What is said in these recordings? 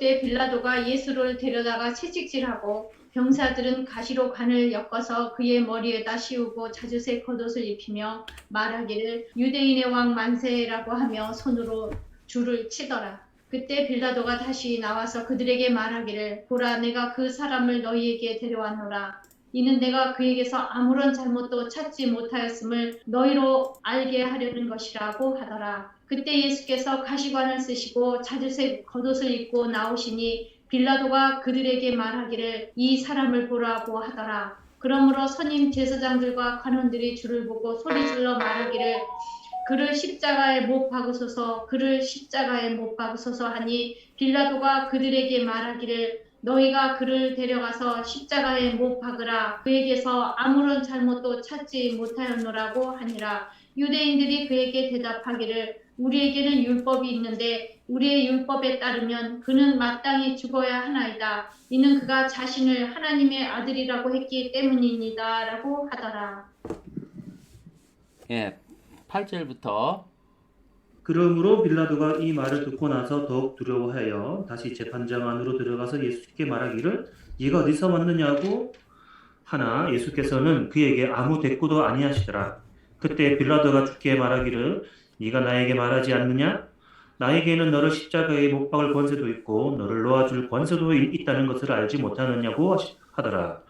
그때 빌라도가 예수를 데려다가 채찍질하고 병사들은 가시로 관을 엮어서 그의 머리에다 씌우고 자주색 겉옷을 입히며 말하기를 유대인의 왕 만세라고 하며 손으로 줄을 치더라. 그때 빌라도가 다시 나와서 그들에게 말하기를 보라 내가 그 사람을 너희에게 데려왔노라. 이는 내가 그에게서 아무런 잘못도 찾지 못하였음을 너희로 알게 하려는 것이라고 하더라. 그때 예수께서 가시관을 쓰시고 자주색 겉옷을 입고 나오시니 빌라도가 그들에게 말하기를 이 사람을 보라고 하더라. 그러므로 선임 제사장들과 관원들이 주를 보고 소리질러 말하기를 그를 십자가에 못 박으소서 그를 십자가에 못 박으소서 하니 빌라도가 그들에게 말하기를 너희가 그를 데려가서 십자가에 못 박으라. 그에게서 아무런 잘못도 찾지 못하였노라고 하니라. 유대인들이 그에게 대답하기를 우리에게는 율법이 있는데 우리의 율법에 따르면 그는 마땅히 죽어야 하나이다. 이는 그가 자신을 하나님의 아들이라고 했기 때문입니다. 라고 하더라. 예, 8절부터 그러므로 빌라도가 이 말을 듣고 나서 더욱 두려워하여 다시 재판장 안으로 들어가서 예수께 말하기를 네가 어디서 왔느냐고 하나 예수께서는 그에게 아무 대꾸도 아니하시더라. 그때 빌라도가 주께 말하기를 네가 나에게 말하지 않느냐? 나에게는 너를 십자가에 못 박을 권세도 있고 너를 놓아줄 권세도 있다는 것을 알지 못하느냐고 하더라.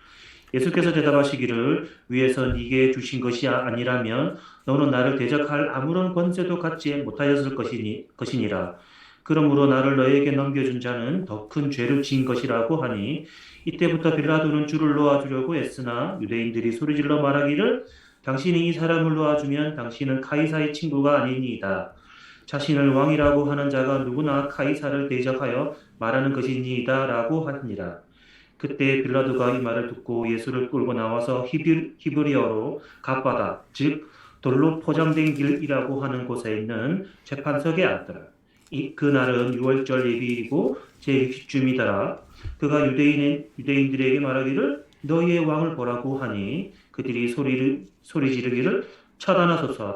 예수께서 대답하시기를 위에서 네게 주신 것이 아니라면 너는 나를 대적할 아무런 권세도 갖지 못하였을 것이니라. 그러므로 나를 너에게 넘겨준 자는 더 큰 죄를 지은 것이라고 하니 이때부터 빌라도는 주를 놓아주려고 애쓰나 유대인들이 소리질러 말하기를 당신이 이 사람을 놓아주면 당신은 카이사의 친구가 아니니이다. 자신을 왕이라고 하는 자가 누구나 카이사를 대적하여 말하는 것이니이다 라고 하니라. 그때 빌라도가 이 말을 듣고 예수를 끌고 나와서 히브리어로 갓바다 즉 돌로 포장된 길이라고 하는 곳에 있는 재판석에 앉더라. 그날은 유월절 예비이고 제6주이더라. 그가 유대인들에게 말하기를 너희의 왕을 보라고 하니 그들이 소리 지르기를 처단하소서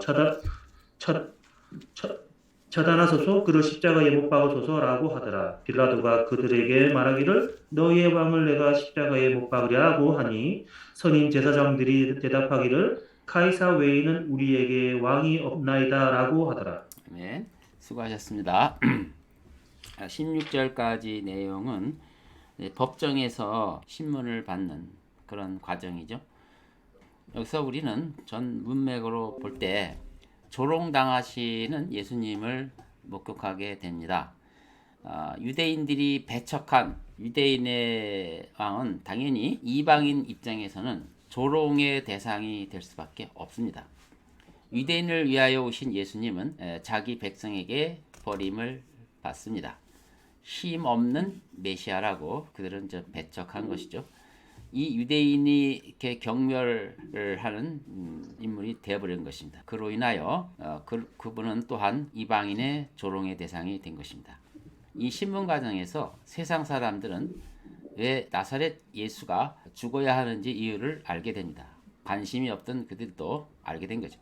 처단하소서 그를 십자가에 못 박으소서라고 하더라. 빌라도가 그들에게 말하기를 너희의 왕을 내가 십자가에 못 박으랴고 하니 선임 제사장들이 대답하기를 카이사 외에는 우리에게 왕이 없나이다라고 하더라. 네, 수고하셨습니다. 16절까지 내용은 법정에서 신문을 받는 그런 과정이죠. 여기서 우리는 전 문맥으로 볼 때 조롱당하시는 예수님을 목격하게 됩니다. 유대인들이 배척한 유대인의 왕은 당연히 이방인 입장에서는 조롱의 대상이 될 수밖에 없습니다. 유대인을 위하여 오신 예수님은 자기 백성에게 버림을 받습니다. 힘 없는 메시아라고 그들은 배척한 것이죠. 이 유대인이 이렇게 경멸을 하는 인물이 되어버린 것입니다. 그로 인하여 그분은 또한 이방인의 조롱의 대상이 된 것입니다. 이 신문 과정에서 세상 사람들은 왜 나사렛 예수가 죽어야 하는지 이유를 알게 됩니다. 관심이 없던 그들도 알게 된 거죠.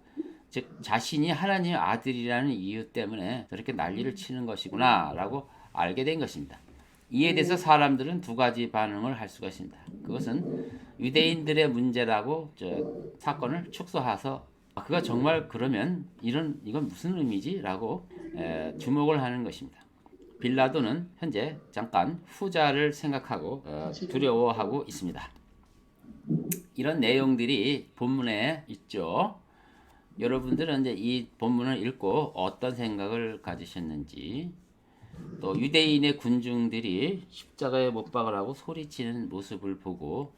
즉 자신이 하나님의 아들이라는 이유 때문에 저렇게 난리를 치는 것이구나 라고 알게 된 것입니다. 이에 대해서 사람들은 두 가지 반응을 할 수가 있습니다. 그것은 유대인들의 문제라고 사건을 축소해서 그가 정말 그러면 이건 무슨 의미지? 라고 주목을 하는 것입니다. 빌라도는 현재 잠깐 후자를 생각하고 두려워하고 있습니다. 이런 내용들이 본문에 있죠. 여러분들은 이제 이 본문을 읽고 어떤 생각을 가지셨는지, 또 유대인의 군중들이 십자가에 못 박으라고 소리치는 모습을 보고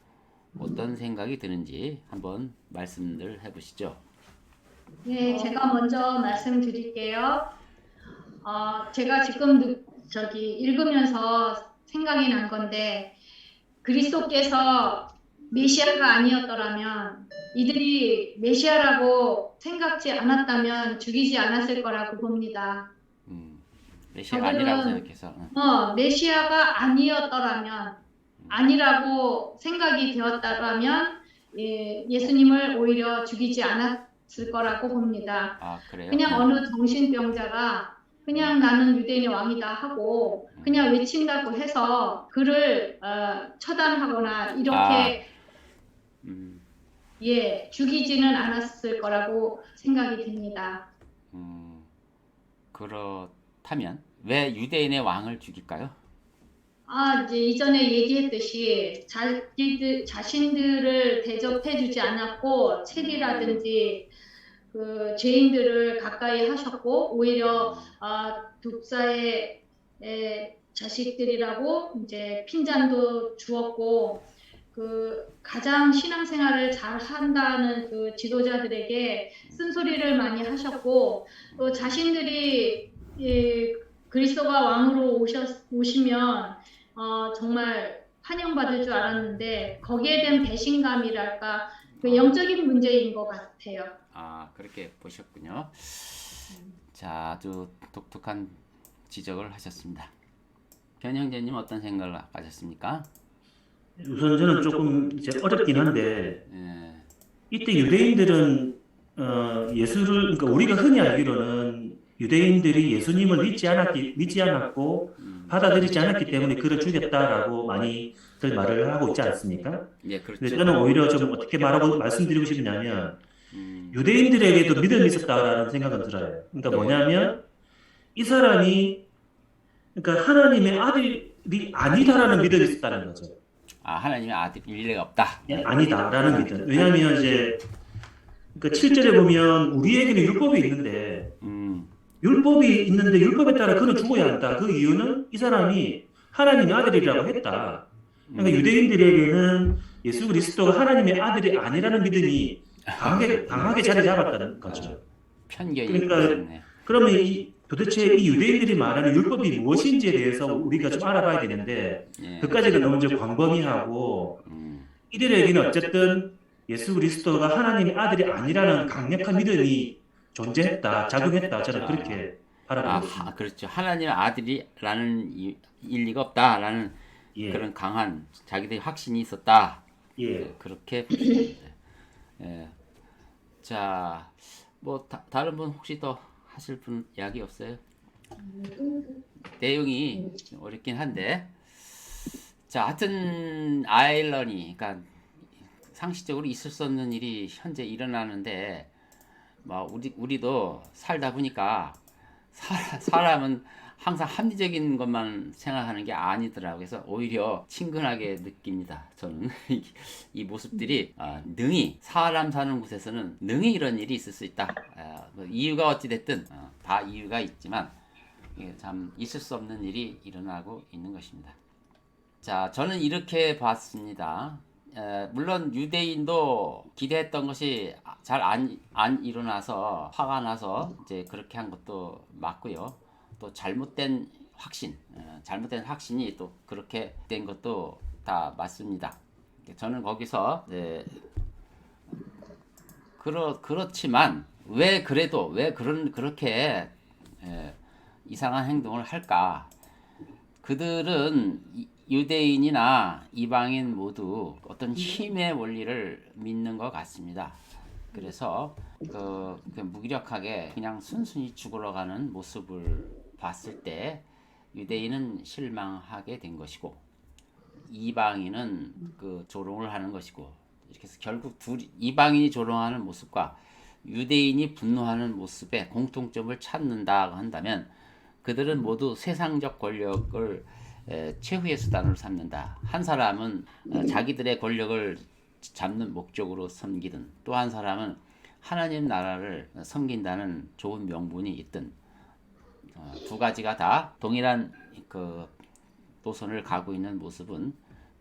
어떤 생각이 드는지 한번 말씀을 해보시죠. 네, 제가 먼저 말씀드릴게요. 제가 지금 읽으면서 생각이 난 건데 그리스도께서 메시아가 아니었더라면 이들이 메시아라고 생각지 않았다면 죽이지 않았을 거라고 봅니다. 메시아가 아니라고 생각해서 메시아가 아니었더라면 아니라고 생각이 되었다면 예수님을 오히려 죽이지 않았을 거라고 봅니다. 그래요? 그냥 어느 정신병자가 그냥 나는 유대인의 왕이다 하고 그냥 외친다고 해서 그를 처단하거나 아, 이렇게 음, 죽이지는 않았을 거라고 생각이 듭니다. 그렇다면 왜 유대인의 왕을 죽일까요? 이제 이전에 얘기했듯이 자신들을 대접해주지 않았고 책이라든지 그 죄인들을 가까이 하셨고 오히려 독사의 자식들이라고 이제 핀잔도 주었고 그 가장 신앙생활을 잘 한다는 그 지도자들에게 쓴소리를 많이 하셨고 또 자신들이 그리스도가 왕으로 오시면 정말 환영받을 줄 알았는데 거기에 대한 배신감이랄까 그 영적인 문제인 것 같아요. 아, 그렇게 보셨군요. 자, 아주 독특한 지적을 하셨습니다. 변 형제님 어떤 생각을 가졌습니까? 우선 저는 조금 이제 어렵긴 한데 예, 이때 유대인들은 예수를 그러니까 우리가 흔히 알기로는 유대인들이 예수님을 믿지 않았고 받아들이지 않았기 때문에 그를 죽였다라고 많이들 말을 하고 있지 않습니까? 예, 근데 그렇죠. 저는 오히려 좀 어떻게 말씀드리고 싶냐면 유대인들에게도 믿음이 있었다라는 생각은 들어요. 그러니까 뭐냐면 이 사람이 그러니까 하나님의 아들이 아니다라는 믿음이 있었다는 거죠. 아, 하나님의 아들일 리가 없다. 예, 아니다라는 믿음. 왜냐하면 이제 그러니까 7절에 보면 우리에게는 율법이 있는데 율법에 따라 그는 죽어야 한다. 그 이유는 이 사람이 하나님의 아들이라고 했다. 그러니까 유대인들에게는 예수 그리스도가 하나님의 아들이 아니라는 믿음이 강하게 자리 잡았다는 거죠. 편견이 그러니까 있었네. 그러면 도대체 이 유대인들이 말하는 율법이 무엇인지에 대해서 우리가 좀 알아봐야 되는데 예, 그까지가 너무 좀 광범위하고 이들에게는 어쨌든 예수 그리스도가 하나님의 아들이 아니라는 강력한 믿음이 존재했다, 작용했다. 저는 그렇게 바라보고 있습니다. 그렇죠. 하나님의 아들이라는 일 리가 없다라는 예, 그런 강한 자기들의 확신이 있었다. 예. 그렇게 보십니다. 예. 자, 뭐 다른 분 혹시 더 하실 분 이야기 없어요? 내용이 좀 어렵긴 한데, 자, 하여튼 아일러니, 그러니까 상식적으로 있을 수 없는 일이 현재 일어나는데, 뭐 우리도 살다 보니까 사람은 항상 합리적인 것만 생각하는 게 아니더라고요. 그래서 오히려 친근하게 느낍니다. 저는 이 모습들이 능히 사람 사는 곳에서는 능히 이런 일이 있을 수 있다. 뭐 이유가 어찌 됐든 다 이유가 있지만 이게 참 있을 수 없는 일이 일어나고 있는 것입니다. 자, 저는 이렇게 봤습니다. 물론 유대인도 기대했던 것이 잘 안 일어나서 화가 나서 이제 그렇게 한 것도 맞고요. 또 잘못된 확신이 또 그렇게 된 것도 다 맞습니다. 저는 거기서 그렇지만 왜 그렇게 이상한 행동을 할까? 그들은 유대인이나 이방인 모두 어떤 힘의 원리를 믿는 것 같습니다. 그래서 무기력하게 그냥 순순히 죽으러 가는 모습을 봤을 때 유대인은 실망하게 된 것이고 이방인은 조롱을 하는 것이고 이렇게 해서 결국 이방인이 조롱하는 모습과 유대인이 분노하는 모습에 공통점을 찾는다 한다면 그들은 모두 세상적 권력을 최후의 수단으로 삼는다. 한 사람은 자기들의 권력을 잡는 목적으로 섬기든 또 한 사람은 하나님 나라를 섬긴다는 좋은 명분이 있든 두 가지가 다 동일한 노선을 가고 있는 모습은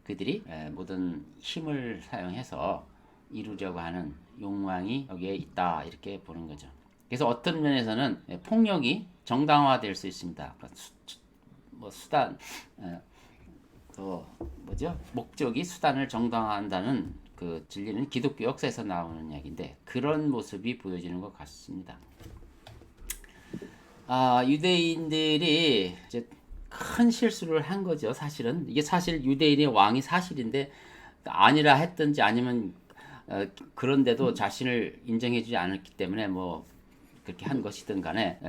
그들이 모든 힘을 사용해서 이루려고 하는 욕망이 여기에 있다 이렇게 보는 거죠. 그래서 어떤 면에서는 폭력이 정당화될 수 있습니다. 수단 목적이 수단을 정당화한다는 그 진리는 기독교 역사에서 나오는 이야기인데 그런 모습이 보여지는 것 같습니다. 유대인들이 이제 큰 실수를 한 거죠. 사실은 이게 사실 유대인의 왕이 사실인데 아니라 했든지 아니면 그런데도 자신을 인정해주지 않았기 때문에 뭐 그렇게 한 것이든 간에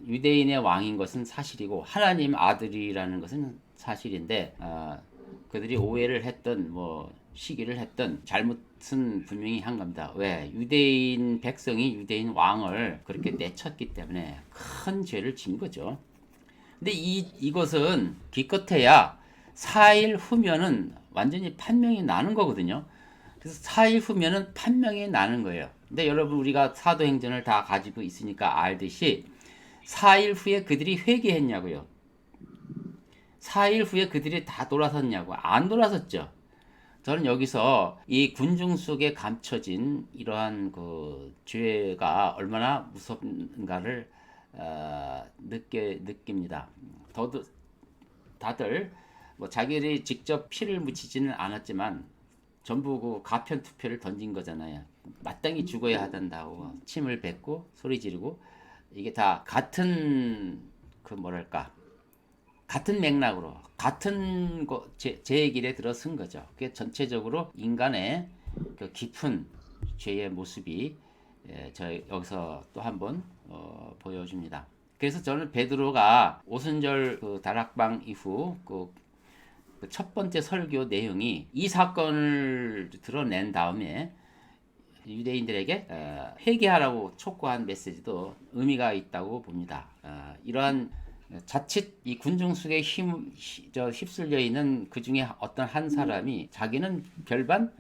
유대인의 왕인 것은 사실이고 하나님 아들이라는 것은 사실인데 그들이 오해를 했던 뭐 시기를 했던 잘못은 분명히 한 겁니다. 왜? 유대인 백성이 유대인 왕을 그렇게 내쳤기 때문에 큰 죄를 진 거죠. 근데 이것은 기껏해야 4일 후면은 완전히 판명이 나는 거거든요. 그래서 4일 후면은 판명이 나는 거예요. 근데 여러분 우리가 사도행전을 다 가지고 있으니까 알듯이 4일 후에 그들이 회개했냐고요. 4일 후에 그들이 다 돌아섰냐고. 안 돌아섰죠. 저는 여기서 이 군중 속에 감춰진 이러한 그 죄가 얼마나 무섭는가를 느낍니다. 다들 뭐 자기들이 직접 피를 묻히지는 않았지만 전부 그 가편 투표를 던진 거잖아요. 마땅히 죽어야 하단다고 침을 뱉고 소리 지르고 이게 다 같은 그 뭐랄까 같은 맥락으로 같은 죄의 길에 들어선 거죠. 그게 전체적으로 인간의 그 깊은 죄의 모습이 저 여기서 또 한번 보여줍니다. 그래서 저는 베드로가 오순절 그 다락방 이후 그 첫 번째 설교 내용이 이 사건을 드러낸 다음에 유대인들에게 회개하라고 촉구한 메시지도 의미가 있다고 봅니다. 이러한 자칫 이 군중 속에 휩쓸려 있는 그 중에 어떤 한 사람이 자기는 별반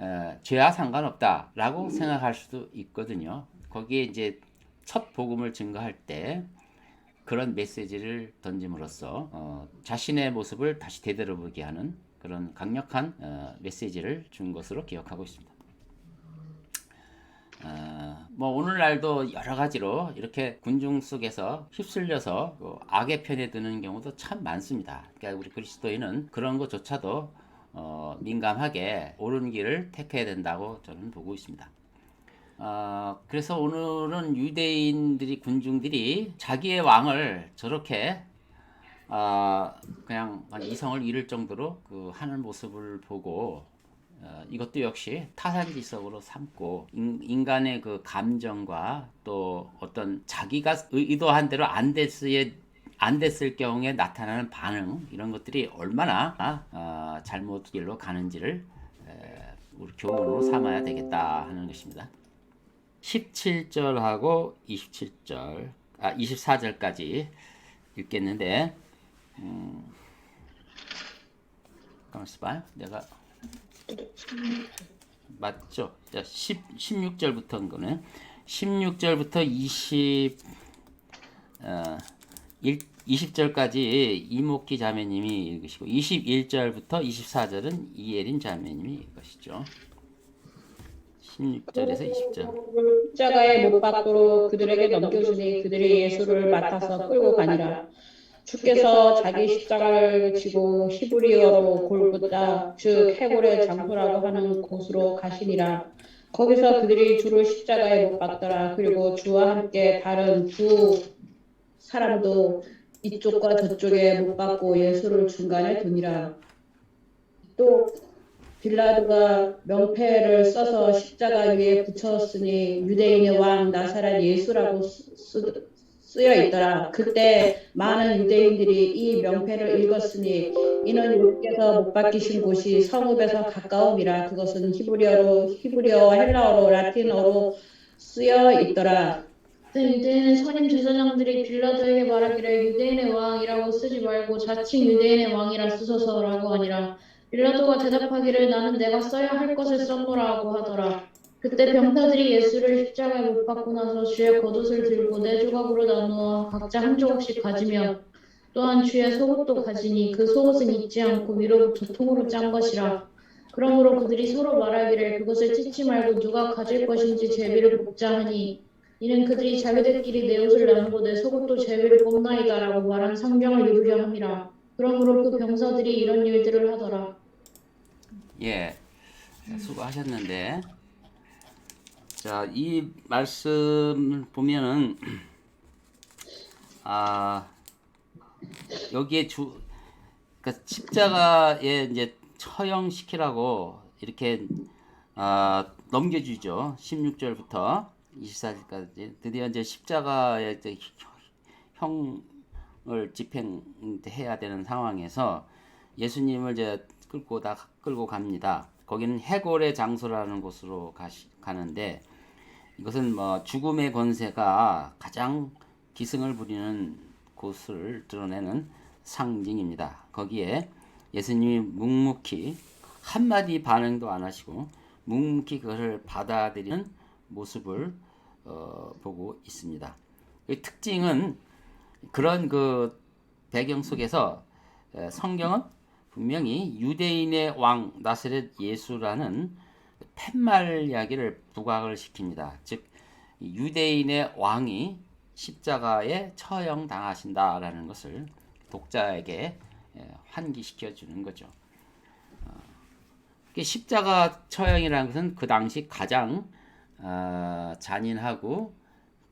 죄와 상관없다라고 생각할 수도 있거든요. 거기에 이제 첫 복음을 증거할 때 그런 메시지를 던짐으로써 자신의 모습을 다시 되돌아보게 하는 그런 강력한 메시지를 준 것으로 기억하고 있습니다. 뭐 오늘날도 여러 가지로 이렇게 군중 속에서 휩쓸려서 악의 편에 드는 경우도 참 많습니다. 그러니까 우리 그리스도인은 그런 것조차도 민감하게 옳은 길을 택해야 된다고 저는 보고 있습니다. 그래서 오늘은 유대인들이 군중들이 자기의 왕을 저렇게 그냥 이성을 잃을 정도로 그 하는 모습을 보고 이것도 역시 타산지석으로 삼고 인간의 그 감정과 또 어떤 자기가 의도한 대로 안 됐을 경우에 나타나는 반응 이런 것들이 얼마나 잘못 길로 가는지를 우리 교훈으로 삼아야 되겠다 하는 것입니다. 17절하고 24절까지 읽겠는데 가만있어 봐요. 내가 맞죠? 자, 16절부터인 거네. 16절부터 20절까지 이목기 자매님이 읽으시고 21절부터 24절은 이예린 자매님이 읽으시죠. 16절에서 20절. 십자가에 못 박도록 그들에게 넘겨주니 그들이 예수를 맡아서 끌고 가니라. 주께서 자기 십자가를 지고 히브리어로 골고다 즉 해골의 장소라고 하는 곳으로 가시니라. 거기서 그들이 주를 십자가에 못 박더라. 그리고 주와 함께 다른 두 사람도 이쪽과 저쪽에 못 박고 예수를 중간에 두니라. 또 빌라도가 명패를 써서 십자가 위에 붙였으니 유대인의 왕 나사렛 예수라고 쓰여 있더라. 그때 많은 유대인들이 이 명패를 읽었으니 이는 예수께서 못 박히신 곳이 성읍에서 가까움이라. 그것은 히브리어와 헬라어로 라틴어로 쓰여 있더라. 유대인의 선임 제사장들이 빌라도에게 말하기를 유대인의 왕이라고 쓰지 말고 자칭 유대인의 왕이라 쓰소서라고 하니라. 빌라도가 대답하기를 나는 내가 써야 할 것을 썼노라고 하더라. 그때 병사들이 예수를 십자가에 못 박고 나서 주의 겉옷을 들고 네 조각으로 나누어 각자 한 조각씩 가지며 또한 주의 속옷도 가지니 그 속옷은 잊지 않고 위로부터 통으로 짠 것이라. 그러므로 그들이 서로 말하기를 그것을 찢지 말고 누가 가질 것인지 제비를 뽑자 하니 이는 그들이 자기들끼리 내 옷을 나누고 내 속옷도 제비를 뽑나이다라고 말한 상명을 이루려 함이라. 그러므로 그 병사들이 이런 일들을 하더라. 예, 수고하셨는데 자, 이 말씀 보면은 여기에 그러니까 십자가에 이제 처형시키라고 이렇게 넘겨주죠. 16절부터 24절까지 드디어 이제 십자가에 형을 집행해야 되는 상황에서 예수님을 이제 끌고 갑니다. 거기는 해골의 장소라는 곳으로 가는데 이것은 뭐 죽음의 권세가 가장 기승을 부리는 곳을 드러내는 상징입니다. 거기에 예수님이 묵묵히 한마디 반응도 안 하시고 묵묵히 그것을 받아들이는 모습을 보고 있습니다. 그 특징은 그런 그 배경 속에서 성경은 분명히 유대인의 왕 나사렛 예수라는 팻말 이야기를 부각을 시킵니다. 즉 유대인의 왕이 십자가에 처형당하신다라는 것을 독자에게 환기시켜 주는 거죠. 십자가 처형이라는 것은 그 당시 가장 잔인하고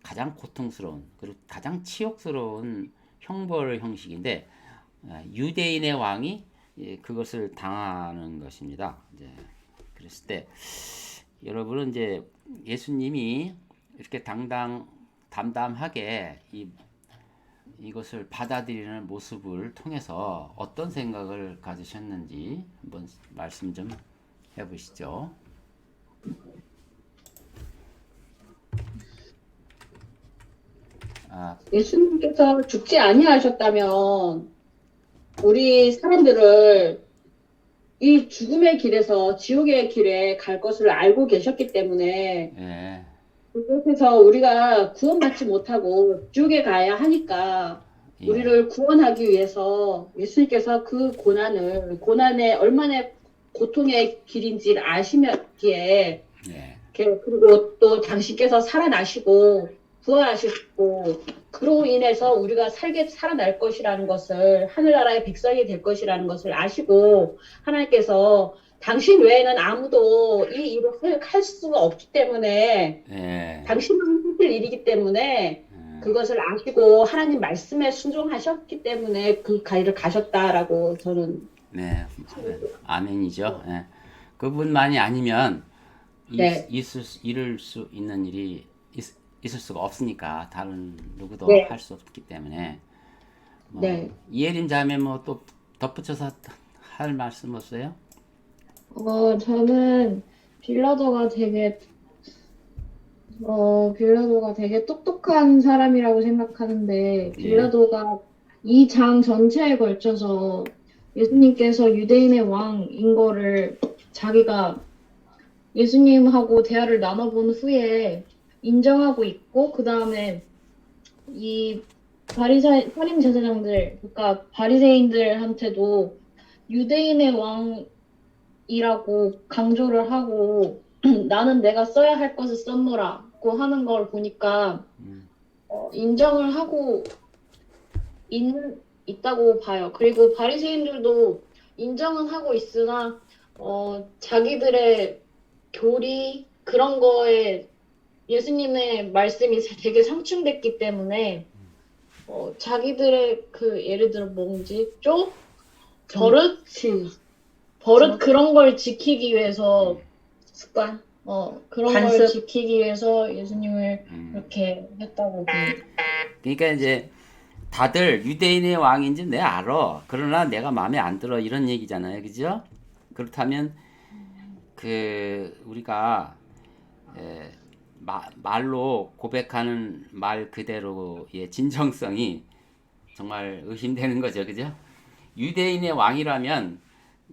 가장 고통스러운 그리고 가장 치욕스러운 형벌 형식인데 유대인의 왕이 그것을 당하는 것입니다. 이제 그랬을 때 여러분은 이제 예수님이 이렇게 담담하게 이것을 받아들이는 모습을 통해서 어떤 생각을 가지셨는지 한번 말씀 좀 해보시죠. 예수님께서 죽지 아니하셨다면 우리 사람들을 이 죽음의 길에서 지옥의 길에 갈 것을 알고 계셨기 때문에 예, 그곳에서 우리가 구원받지 못하고 지옥에 가야 하니까 예, 우리를 구원하기 위해서 예수님께서 그 고난의 얼마나 고통의 길인지를 아시기에 예, 그리고 또 당신께서 살아나시고 부활하시고 그로 인해서 우리가 살아날 것이라는 것을 하늘나라의 백성이 될 것이라는 것을 아시고 하나님께서 당신 외에는 아무도 이 일을 할 수가 없기 때문에 예, 당신만 하실 일이기 때문에 그것을 아시고 하나님 말씀에 순종하셨기 때문에 그 길을 가셨다라고 저는 네, 아멘이죠. 예. 그분만이 아니면 네. 이룰 수 있는 일이 있을 수가 없으니까 다른 누구도 네. 할 수 없기 때문에 네. 이혜림 자매 뭐 또 덧붙여서 할 말씀 없어요? 저는 빌라도가 되게 똑똑한 사람이라고 생각하는데, 빌라도가 이 장 전체에 걸쳐서 예수님께서 유대인의 왕인 거를 자기가 예수님하고 대화를 나눠본 후에 인정하고 있고, 그 다음에 이 살림 제사장들, 그러니까 바리새인들한테도 유대인의 왕이라고 강조를 하고 나는 내가 써야 할 것을 썼노라고 하는 걸 보니까 인정을 하고 있다고 봐요. 그리고 바리새인들도 인정은 하고 있으나 자기들의 교리 그런 거에 예수님의 말씀이 되게 상충됐기 때문에 자기들의 그 예를 들어 뭔지 버릇 그런 걸 지키기 위해서 습관 그런 관습. 걸 지키기 위해서 예수님을 이렇게 했다고 봅니다. 그러니까 이제 다들 유대인의 왕인지 내가 알아. 그러나 내가 마음에 안 들어 이런 얘기잖아요, 그죠? 그렇다면 우리가 말로 고백하는 말 그대로의 진정성이 정말 의심되는 거죠, 그죠? 유대인의 왕이라면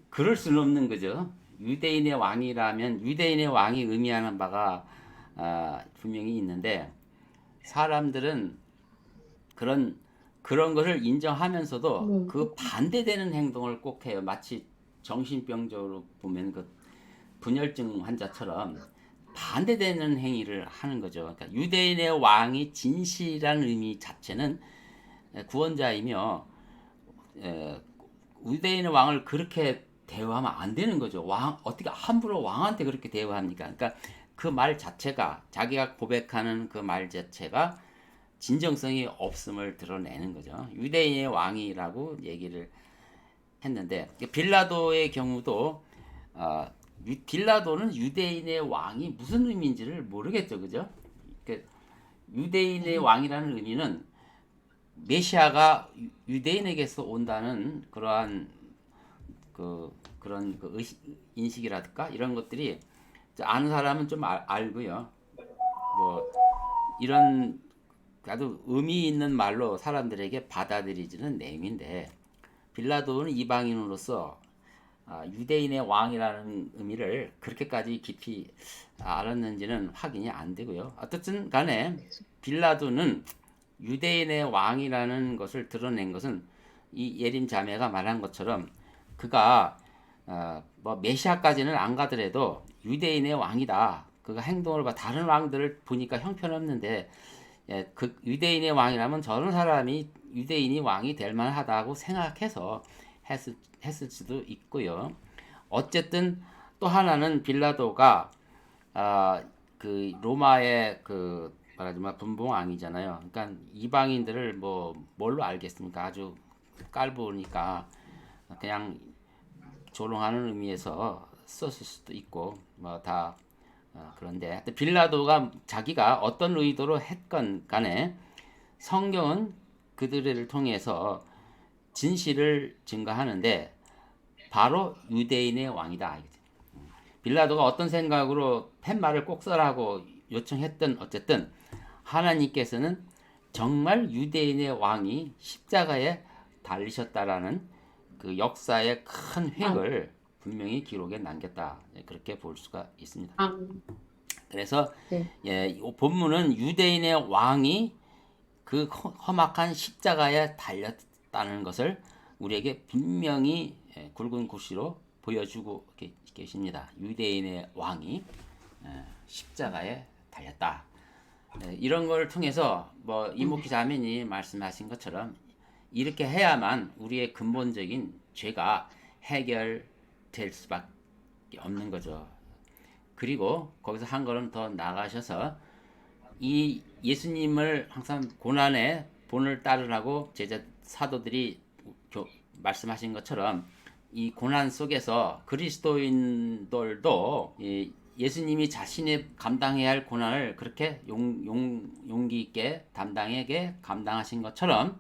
그럴 수는 없는 거죠. 유대인의 왕이라면 유대인의 왕이 의미하는 바가 분명히 있는데 사람들은 그런 것을 인정하면서도 그 반대되는 행동을 꼭 해요. 마치 정신병적으로 보면 그 분열증 환자처럼 반대되는 행위를 하는 거죠. 그러니까 유대인의 왕이 진실한 의미 자체는 구원자이며 유대인의 왕을 그렇게 대우하면 안 되는 거죠. 어떻게 함부로 왕한테 그렇게 대우합니까? 그러니까 그 말 자체가 자기가 고백하는 그 말 자체가 진정성이 없음을 드러내는 거죠. 유대인의 왕이라고 얘기를 했는데 빌라도의 경우도 빌라도는 유대인의 왕이 무슨 의미인지를 모르겠죠, 그죠? 그러니까 유대인의 왕이라는 의미는 메시아가 유대인에게서 온다는 그러한 그런 인식이랄까 이런 것들이 아는 사람은 좀 알고요. 뭐 이런 아주 의미 있는 말로 사람들에게 받아들이지는 내용인데 빌라도는 이방인으로서 유대인의 왕이라는 의미를 그렇게까지 깊이 알았는지는 확인이 안 되고요. 어쨌든 간에 빌라도는 유대인의 왕이라는 것을 드러낸 것은 이 예림 자매가 말한 것처럼 그가 뭐 메시아까지는 안 가더라도 유대인의 왕이다. 그가 행동을 봐 다른 왕들을 보니까 형편없는데 그 유대인의 왕이라면 저런 사람이 유대인이 왕이 될 만하다고 생각해서 했을 수도 있고요. 어쨌든 또 하나는 빌라도가 그 로마의 그 말하자면 분봉왕이잖아요. 그러니까 이방인들을 뭐 뭘로 알겠습니까? 아주 깔보니까 그냥 조롱하는 의미에서 썼을 수도 있고 뭐 다 그런데 빌라도가 자기가 어떤 의도로 했건 간에 성경은 그들을 통해서 진실을 증거하는데 바로 유대인의 왕이다. 빌라도가 어떤 생각으로 팻말을 꼭 써라고 요청했든 어쨌든 하나님께서는 정말 유대인의 왕이 십자가에 달리셨다라는 그 역사의 큰 획을 분명히 기록에 남겼다. 그렇게 볼 수가 있습니다. 그래서 네. 이 본문은 유대인의 왕이 그 험악한 십자가에 달렸다는 것을 우리에게 분명히 굵은 글씨로 보여주고 계십니다. 유대인의 왕이 십자가에 달렸다. 이런 걸 통해서 뭐 이목기 자매니 말씀하신 것처럼 이렇게 해야만 우리의 근본적인 죄가 해결될 수밖에 없는 거죠. 그리고 거기서 한 걸음 더 나가셔서 이 예수님을 항상 고난의 본을 따르라고 제자 사도들이 말씀하신 것처럼 이 고난 속에서 그리스도인들도 예수님이 자신이 감당해야 할 고난을 그렇게 용기 있게 담당하게 감당하신 것처럼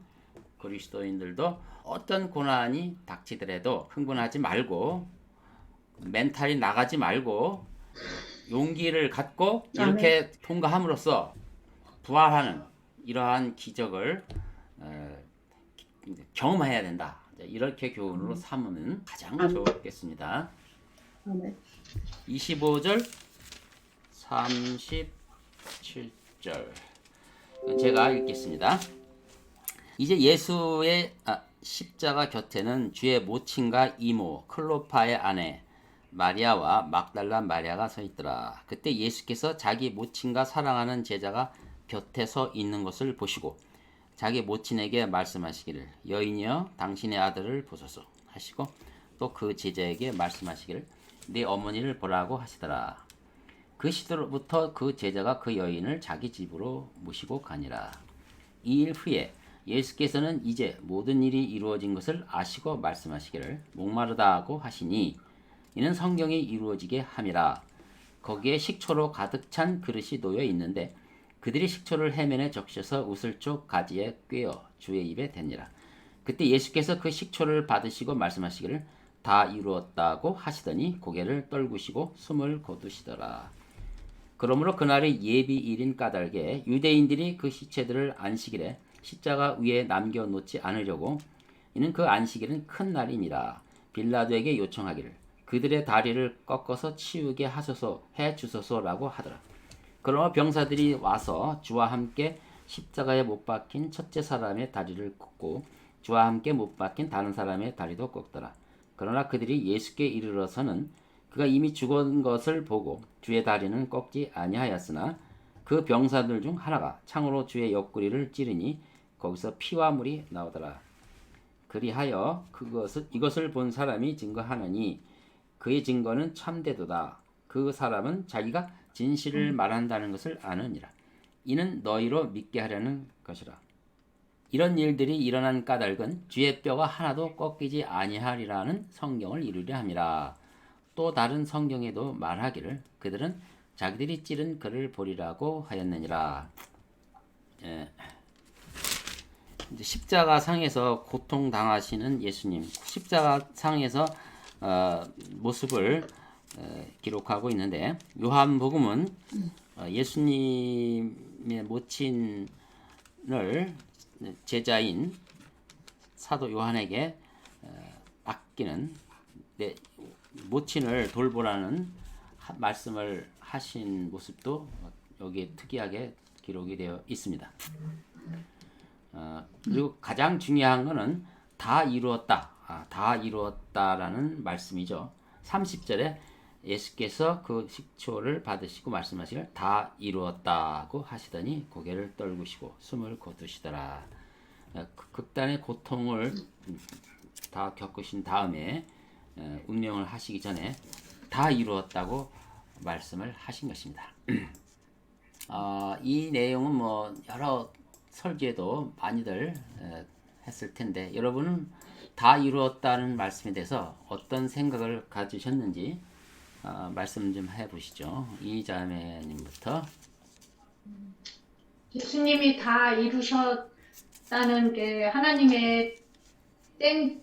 그리스도인들도 어떤 고난이 닥치더라도 흥분하지 말고 멘탈이 나가지 말고 용기를 갖고 이렇게 통과함으로써 부활하는 이러한 기적을 경험해야 된다. 이렇게 교훈으로 삼으면 가장 좋겠습니다. 25절 37절 제가 읽겠습니다. 이제 예수의 십자가 곁에는 주의 모친과 이모 클로파의 아내 마리아와 막달라 마리아가 서 있더라. 그때 예수께서 자기 모친과 사랑하는 제자가 곁에 서 있는 것을 보시고 자기 모친에게 말씀하시기를 여인이여 당신의 아들을 보소서 하시고 또 그 제자에게 말씀하시기를 네 어머니를 보라고 하시더라. 그 시대로부터 그 제자가 그 여인을 자기 집으로 모시고 가니라. 2일 후에 예수께서는 이제 모든 일이 이루어진 것을 아시고 말씀하시기를 목마르다 하고 하시니 이는 성경이 이루어지게 함이라. 거기에 식초로 가득 찬 그릇이 놓여 있는데 그들이 식초를 해면에 적셔서 우슬쪽 가지에 꿰어 주의 입에 댔니라. 그때 예수께서 그 식초를 받으시고 말씀하시기를 다 이루었다고 하시더니 고개를 떨구시고 숨을 거두시더라. 그러므로 그날이 예비일인 까닭에 유대인들이 그 시체들을 안식일에 십자가 위에 남겨놓지 않으려고 이는 그 안식일은 큰 날임이라. 빌라도에게 요청하기를 그들의 다리를 꺾어서 치우게 하소서 해 주소서라고 하더라. 그러나 병사들이 와서 주와 함께 십자가에 못 박힌 첫째 사람의 다리를 꺾고 주와 함께 못 박힌 다른 사람의 다리도 꺾더라. 그러나 그들이 예수께 이르러서는 그가 이미 죽은 것을 보고 주의 다리는 꺾지 아니하였으나 그 병사들 중 하나가 창으로 주의 옆구리를 찌르니 거기서 피와 물이 나오더라. 그리하여 이것을 본 사람이 증거하느니 그의 증거는 참되도다. 그 사람은 자기가 진실을 말한다는 것을 아느니라. 이는 너희로 믿게 하려는 것이라. 이런 일들이 일어난 까닭은 주의 뼈가 하나도 꺾이지 아니하리라는 성경을 이루려 함이라. 또 다른 성경에도 말하기를 그들은 자기들이 찌른 그를 보리라고 하였느니라. 이제 십자가 상에서 고통 당하시는 예수님, 십자가 상에서 모습을 기록하고 있는데 요한복음은 예수님의 모친을 제자인 사도 요한에게 맡기는 모친을 돌보라는 말씀을 하신 모습도 여기에 특이하게 기록이 되어 있습니다. 그리고 가장 중요한 것은 다 이루었다, 다 이루었다라는 말씀이죠. 30절에 예수께서 그 식초를 받으시고 말씀하시길 다 이루었다고 하시더니 고개를 떨구시고 숨을 거두시더라. 극단의 고통을 다 겪으신 다음에 운명을 하시기 전에 다 이루었다고 말씀을 하신 것입니다. 이 내용은 뭐 여러 설교에도 많이들 했을 텐데 여러분은 다 이루었다는 말씀에 대해서 어떤 생각을 가지셨는지 말씀 좀 해보시죠. 이자매님부터. 예수님이 다 이루셨다는 게 하나님의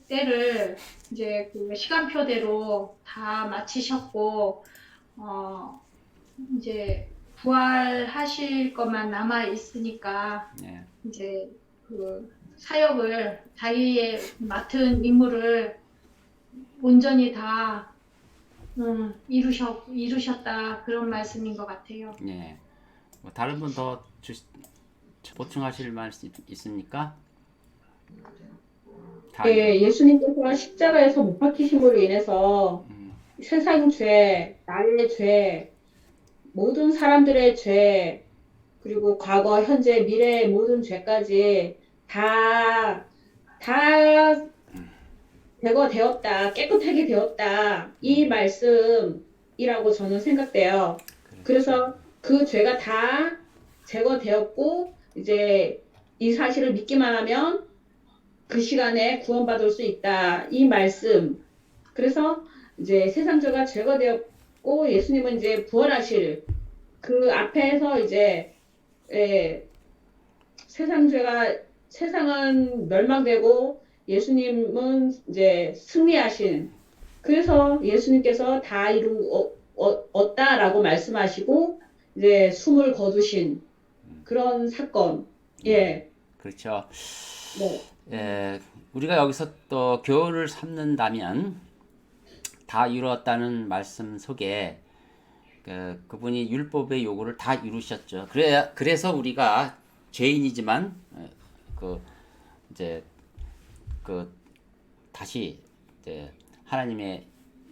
때를 이제 그 시간표대로 다 마치셨고 이제 부활하실 것만 남아 있으니까 네. 이제 그 사역을 자기의 맡은 임무를 온전히 다 이루셨다 그런 말씀인 것 같아요. 네. 뭐 다른 분 더 보충하실 말씀 있습니까? 예, 예수님께서 십자가에서 못 박히심으로 인해서 세상 죄, 나의 죄, 모든 사람들의 죄, 그리고 과거, 현재, 미래의 모든 죄까지 다 제거되었다, 깨끗하게 되었다. 이 말씀이라고 저는 생각돼요. 그래서 그 죄가 다 제거되었고, 이제 이 사실을 믿기만 하면 그 시간에 구원받을 수 있다. 이 말씀. 그래서 이제 세상 죄가 제거되었고, 예수님은 이제 부활하실 그 앞에서 이제 세상은 멸망되고 예수님은 이제 승리하신, 그래서 예수님께서 다 이루었다라고 말씀하시고 이제 숨을 거두신 그런 사건. 예. 그렇죠. 네. 우리가 여기서 또 교훈을 삼는다면 다 이루었다는 말씀 속에 그분이 율법의 요구를 다 이루셨죠. 그래서 우리가 죄인이지만 다시 이제 하나님의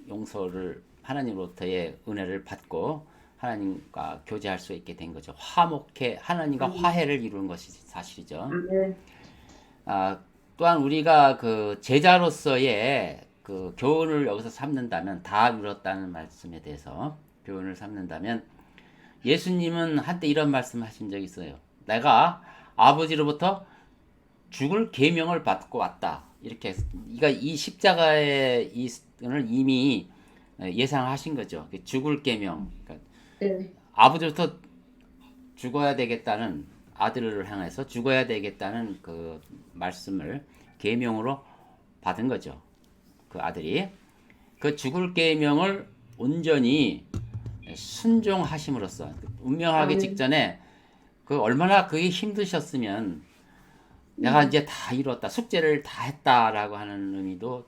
용서를, 하나님으로부터의 은혜를 받고 하나님과 교제할 수 있게 된 거죠. 하나님과 화해를 이루는 것이 사실이죠. 또한 우리가 그 제자로서의 그 교훈을 여기서 삼는다면, 다 이뤘다는 말씀에 대해서 교훈을 삼는다면, 예수님은 한때 이런 말씀을 하신 적이 있어요. 내가 아버지로부터 죽을 계명을 받고 왔다. 이렇게 이 십자가의 이를 이미 예상하신 거죠. 죽을 계명. 그러니까 아버지로부터 죽어야 되겠다는, 아들을 향해서 죽어야 되겠다는 그 말씀을 계명으로 받은 거죠. 그 아들이 그 죽을 계명을 온전히 순종하심으로써, 운명하기 직전에 그 얼마나 그게 힘드셨으면 내가 이제 다 이뤘다, 숙제를 다 했다라고 하는 의미도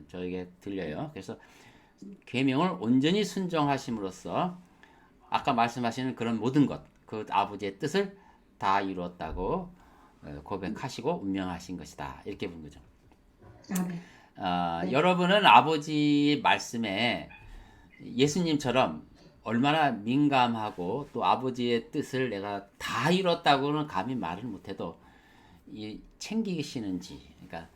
저에게 들려요. 그래서 계명을 온전히 순종하심으로써 아까 말씀하시는 그런 모든 것, 그 아버지의 뜻을 다 이루었다고 고백하시고 운명하신 것이다. 이렇게 본 거죠. 여러분은 아버지 말씀에 예수님처럼 얼마나 민감하고 또 아버지의 뜻을 내가 다 이뤘다고는 감히 말을 못해도 챙기시는지, 그러니까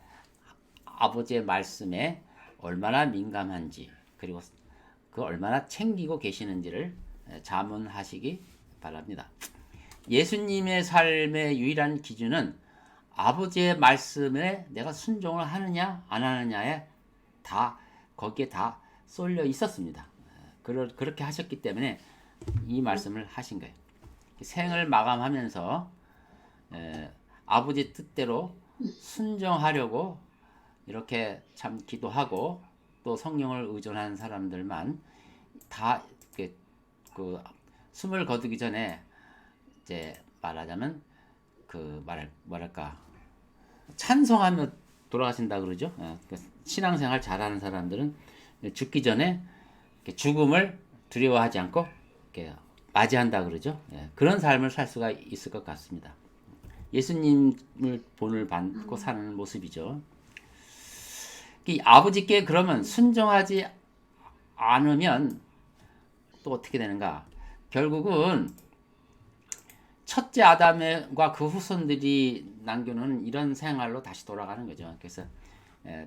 아버지의 말씀에 얼마나 민감한지, 그리고 그 얼마나 챙기고 계시는지를 자문하시기 바랍니다. 예수님의 삶의 유일한 기준은 아버지의 말씀에 내가 순종을 하느냐 안 하느냐에 거기에 다 쏠려 있었습니다. 그렇게 하셨기 때문에 이 말씀을 하신 거예요. 생을 마감하면서 아버지 뜻대로 순종하려고 이렇게 참 기도하고 또 성령을 의존한 사람들만 다 그 숨을 거두기 전에 이제 말하자면 뭐랄까 찬송하며 돌아가신다 그러죠. 신앙생활 잘하는 사람들은 죽기 전에 죽음을 두려워하지 않고 이렇게 맞이한다 그러죠. 그런 삶을 살 수가 있을 것 같습니다. 예수님을 본을 받고 사는 모습이죠. 이 아버지께 그러면 순종하지 않으면 또 어떻게 되는가? 결국은 첫째 아담과 그 후손들이 남겨놓은 이런 생활로 다시 돌아가는 거죠. 그래서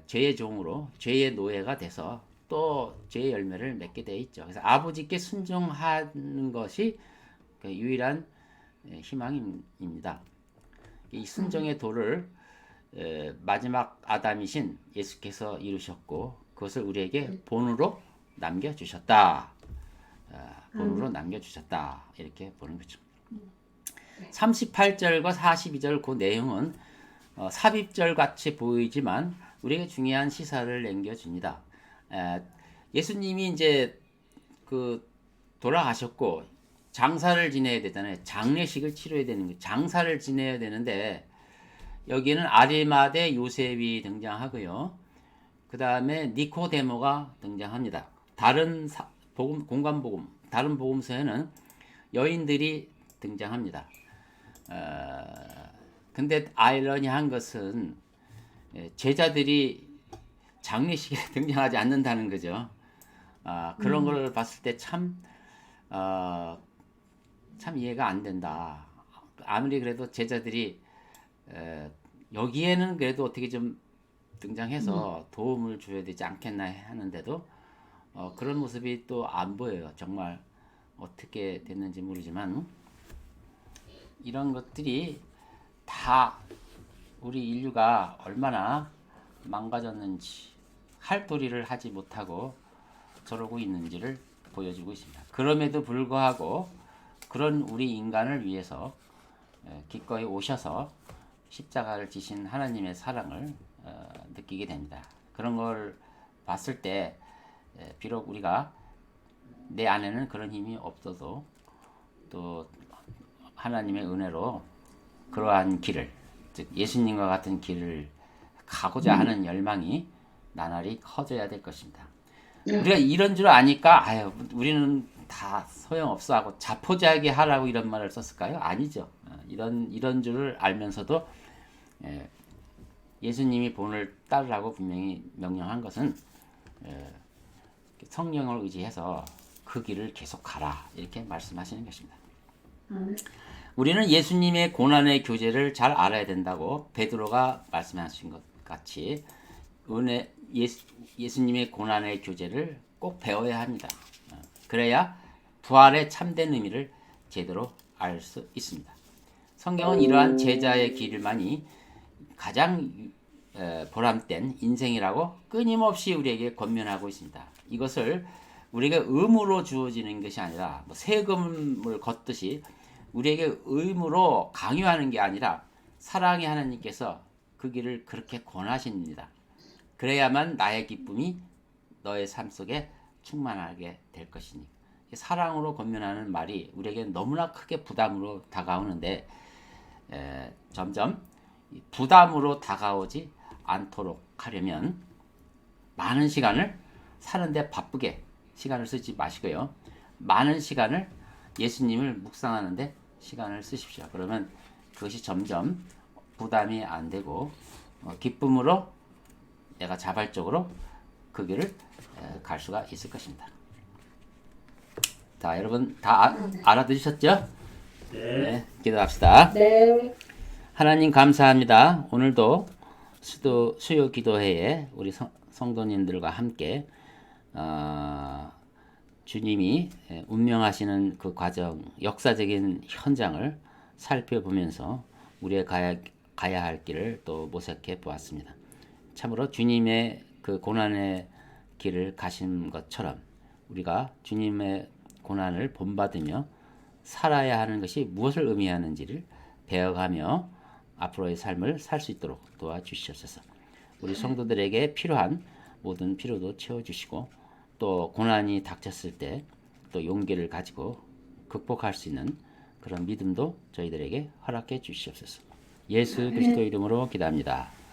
죄의 종으로 죄의 노예가 돼서 또 죄의 열매를 맺게 돼 있죠. 그래서 아버지께 순종하는 것이 그 유일한 희망입니다. 이 순종의 도를 마지막 아담이신 예수께서 이루셨고 그것을 우리에게 본으로 남겨주셨다. 본으로 남겨주셨다. 이렇게 보는 거죠. 38절과 42절 그 내용은 삽입절 같이 보이지만 우리에게 중요한 시사를 남겨줍니다. 예수님이 이제 그 돌아가셨고 장사를 지내야 되잖아요. 장례식을 치러야 되는 거예요. 장사를 지내야 되는데 여기는 아리마대 요셉이 등장하고요. 그 다음에 니코데모가 등장합니다. 다른 다른 복음서에는 여인들이 등장합니다. 근데 아이러니한 것은 제자들이 장례식에 등장하지 않는다는 거죠. 그런 걸 봤을 때 참 이해가 안 된다. 아무리 그래도 제자들이 여기에는 그래도 어떻게 좀 등장해서 도움을 줘야 되지 않겠나 하는데도 그런 모습이 또 안 보여요. 정말 어떻게 됐는지 모르지만 이런 것들이 다 우리 인류가 얼마나 망가졌는지 할도리를 하지 못하고 저러고 있는지를 보여주고 있습니다. 그럼에도 불구하고 그런 우리 인간을 위해서 기꺼이 오셔서 십자가를 지신 하나님의 사랑을 느끼게 됩니다. 그런 걸 봤을 때 비록 우리가 내 안에는 그런 힘이 없어도 또 하나님의 은혜로 그러한 길을 즉 예수님과 같은 길을 가고자 하는 열망이 나날이 커져야 될 것입니다. 우리가 이런 줄 아니까 우리는 다 소용없어 하고 자포자기 하라고 이런 말을 썼을까요? 아니죠. 이런 줄을 알면서도 예수님이 본을 따르라고 분명히 명령한 것은 성령을 의지해서 그 길을 계속 가라 이렇게 말씀하시는 것입니다. 우리는 예수님의 고난의 교제를 잘 알아야 된다고 베드로가 말씀하신 것 같이 예수님의 고난의 교제를 꼭 배워야 합니다. 그래야 부활의 참된 의미를 제대로 알 수 있습니다. 성경은 이러한 제자의 길만이 가장 보람된 인생이라고 끊임없이 우리에게 권면하고 있습니다. 이것을 우리에게 의무로 주어지는 것이 아니라 세금을 걷듯이 우리에게 의무로 강요하는 게 아니라 사랑의 하나님께서 그 길을 그렇게 권하십니다. 그래야만 나의 기쁨이 너의 삶 속에 충만하게 될 것이니 사랑으로 권면하는 말이 우리에게 너무나 크게 부담으로 다가오는데 점점 부담으로 다가오지 않도록 하려면 많은 시간을 사는데 바쁘게 시간을 쓰지 마시고요. 많은 시간을 예수님을 묵상하는데 시간을 쓰십시오. 그러면 그것이 점점 부담이 안 되고 기쁨으로 내가 자발적으로 그 길을 갈 수가 있을 것입니다. 자, 여러분 다 알아들으셨죠? 네, 기도합시다. 네. 하나님 감사합니다. 오늘도 수요 기도회에 우리 성도님들과 함께 주님이 운명하시는 그 과정, 역사적인 현장을 살펴보면서 우리가 가야 할 길을 또 모색해 보았습니다. 참으로 주님의 그 고난의 길을 가신 것처럼 우리가 주님의 고난을 본받으며 살아야 하는 것이 무엇을 의미하는지를 배워가며 앞으로의 삶을 살 수 있도록 도와주시옵소서. 우리 성도들에게 필요한 모든 필요도 채워주시고 또 고난이 닥쳤을 때 또 용기를 가지고 극복할 수 있는 그런 믿음도 저희들에게 허락해 주시옵소서. 예수 그리스도 이름으로 기도합니다.